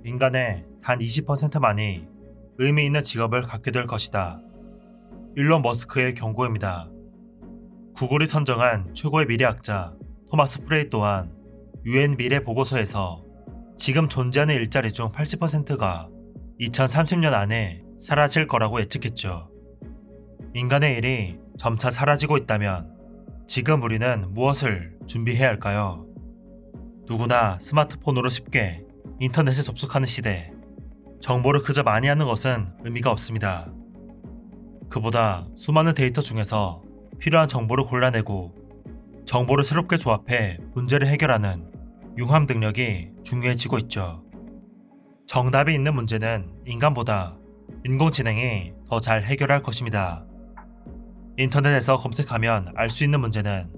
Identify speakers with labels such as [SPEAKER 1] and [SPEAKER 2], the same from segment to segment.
[SPEAKER 1] 인간의 단 20%만이 의미 있는 직업을 갖게 될 것이다. 일론 머스크의 경고입니다. 구글이 선정한 최고의 미래학자 토마스 프레이 또한 UN 미래 보고서에서 지금 존재하는 일자리 중 80%가 2030년 안에 사라질 거라고 예측했죠. 인간의 일이 점차 사라지고 있다면 지금 우리는 무엇을 준비해야 할까요? 누구나 스마트폰으로 쉽게 인터넷에 접속하는 시대, 정보를 그저 많이 하는 것은 의미가 없습니다. 그보다 수많은 데이터 중에서 필요한 정보를 골라내고 정보를 새롭게 조합해 문제를 해결하는 융합 능력이 중요해지고 있죠. 정답이 있는 문제는 인간보다 인공지능이 더 잘 해결할 것입니다. 인터넷에서 검색하면 알 수 있는 문제는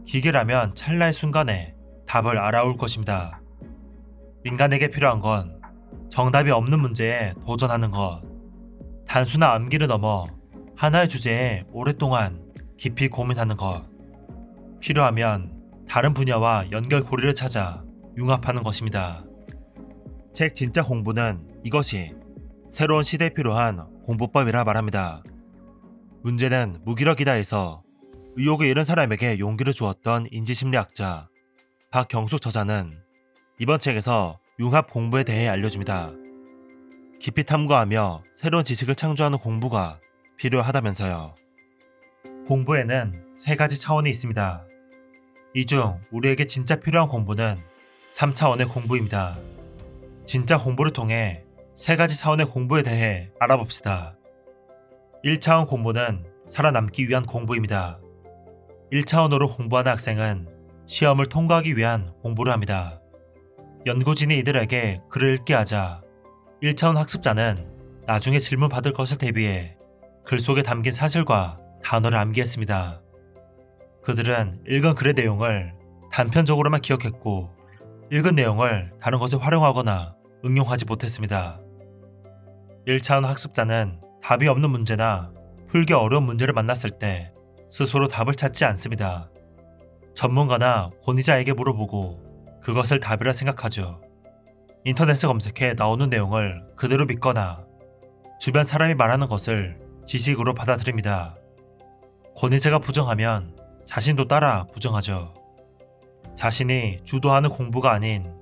[SPEAKER 1] 기계라면 찰나의 순간에 답을 알아올 것입니다. 인간에게 필요한 건 정답이 없는 문제에 도전하는 것, 단순한 암기를 넘어 하나의 주제에 오랫동안 깊이 고민하는 것, 필요하면 다른 분야와 연결고리를 찾아 융합하는 것입니다. 책 진짜 공부는 이것이 새로운 시대에 필요한 공부법이라 말합니다. 문제는 무기력이다에서 의욕을 잃은 사람에게 용기를 주었던 인지심리학자 박경숙 저자는 이번 책에서 융합 공부에 대해 알려줍니다. 깊이 탐구하며 새로운 지식을 창조하는 공부가 필요하다면서요. 공부에는 세 가지 차원이 있습니다. 이 중 우리에게 진짜 필요한 공부는 3차원의 공부입니다. 진짜 공부를 통해 세 가지 차원의 공부에 대해 알아봅시다. 1차원 공부는 살아남기 위한 공부입니다. 1차원으로 공부하는 학생은 시험을 통과하기 위한 공부를 합니다. 연구진이 이들에게 글을 읽게 하자 1차원 학습자는 나중에 질문 받을 것을 대비해 글 속에 담긴 사실과 단어를 암기했습니다. 그들은 읽은 글의 내용을 단편적으로만 기억했고 읽은 내용을 다른 것에 활용하거나 응용하지 못했습니다. 1차원 학습자는 답이 없는 문제나 풀기 어려운 문제를 만났을 때 스스로 답을 찾지 않습니다. 전문가나 권위자에게 물어보고 그것을 답이라 생각하죠. 인터넷에 검색해 나오는 내용을 그대로 믿거나 주변 사람이 말하는 것을 지식으로 받아들입니다. 권위자가 부정하면 자신도 따라 부정하죠. 자신이 주도하는 공부가 아닌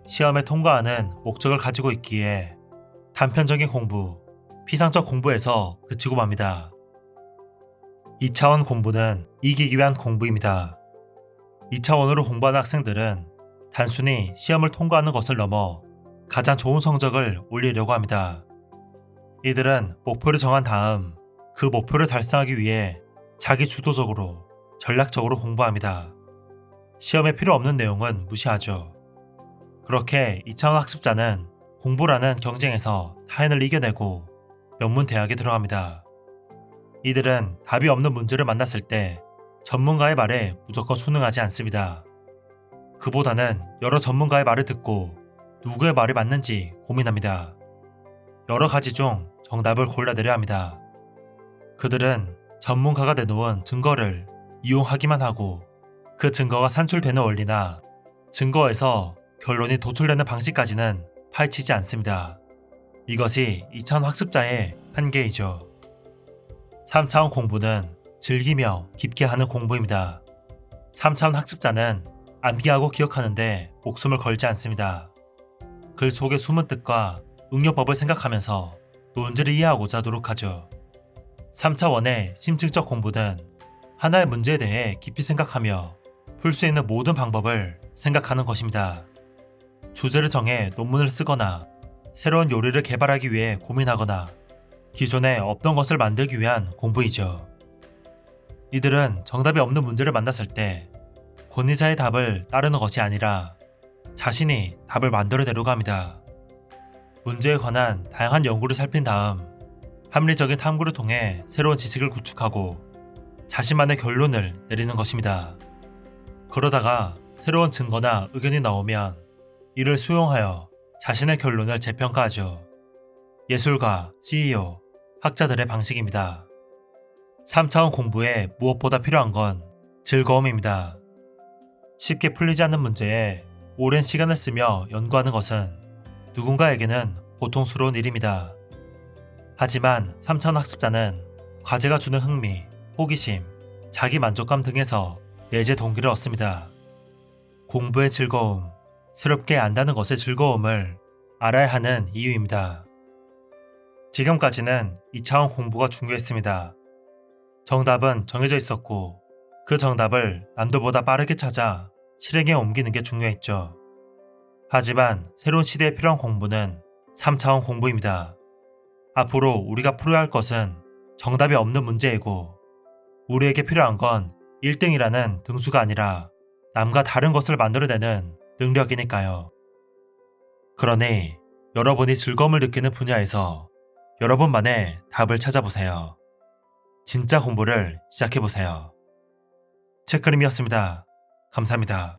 [SPEAKER 1] 시험에 통과하는 목적을 가지고 있기에 단편적인 공부, 피상적 공부에서 그치고 맙니다. 2차원 공부는 이기기 위한 공부입니다. 2차원으로 공부하는 학생들은 단순히 시험을 통과하는 것을 넘어 가장 좋은 성적을 올리려고 합니다. 이들은 목표를 정한 다음 그 목표를 달성하기 위해 자기 주도적으로 전략적으로 공부합니다. 시험에 필요 없는 내용은 무시하죠. 그렇게 2차원 학습자는 공부라는 경쟁에서 타인을 이겨내고 명문 대학에 들어갑니다. 이들은 답이 없는 문제를 만났을 때 전문가의 말에 무조건 순응하지 않습니다. 그보다는 여러 전문가의 말을 듣고 누구의 말이 맞는지 고민합니다. 여러 가지 중 정답을 골라내려 합니다. 그들은 전문가가 내놓은 증거를 이용하기만 하고 그 증거가 산출되는 원리나 증거에서 결론이 도출되는 방식까지는 파헤치지 않습니다. 이것이 2차원 학습자의 한계이죠. 3차원 공부는 즐기며 깊게 하는 공부입니다. 3차원 학습자는 암기하고 기억하는데 목숨을 걸지 않습니다. 글 속의 숨은 뜻과 응용법을 생각하면서 논지를 이해하고자 노력하죠. 3차원의 심층적 공부는 하나의 문제에 대해 깊이 생각하며 풀 수 있는 모든 방법을 생각하는 것입니다. 주제를 정해 논문을 쓰거나 새로운 요리를 개발하기 위해 고민하거나 기존에 없던 것을 만들기 위한 공부이죠. 이들은 정답이 없는 문제를 만났을 때 권위자의 답을 따르는 것이 아니라 자신이 답을 만들어내려고 합니다. 문제에 관한 다양한 연구를 살핀 다음 합리적인 탐구를 통해 새로운 지식을 구축하고 자신만의 결론을 내리는 것입니다. 그러다가 새로운 증거나 의견이 나오면 이를 수용하여 자신의 결론을 재평가하죠. 예술가, CEO, 학자들의 방식입니다. 3차원 공부에 무엇보다 필요한 건 즐거움입니다. 쉽게 풀리지 않는 문제에 오랜 시간을 쓰며 연구하는 것은 누군가에게는 고통스러운 일입니다. 하지만 3차원 학습자는 과제가 주는 흥미, 호기심, 자기 만족감 등에서 내재 동기를 얻습니다. 공부의 즐거움, 새롭게 안다는 것의 즐거움을 알아야 하는 이유입니다. 지금까지는 2차원 공부가 중요했습니다. 정답은 정해져 있었고 그 정답을 남들보다 빠르게 찾아 실행에 옮기는 게 중요했죠. 하지만 새로운 시대에 필요한 공부는 3차원 공부입니다. 앞으로 우리가 풀어야 할 것은 정답이 없는 문제이고 우리에게 필요한 건 1등이라는 등수가 아니라 남과 다른 것을 만들어내는 능력이니까요. 그러니 여러분이 즐거움을 느끼는 분야에서 여러분만의 답을 찾아보세요. 진짜 공부를 시작해보세요. 책그림이었습니다. 감사합니다.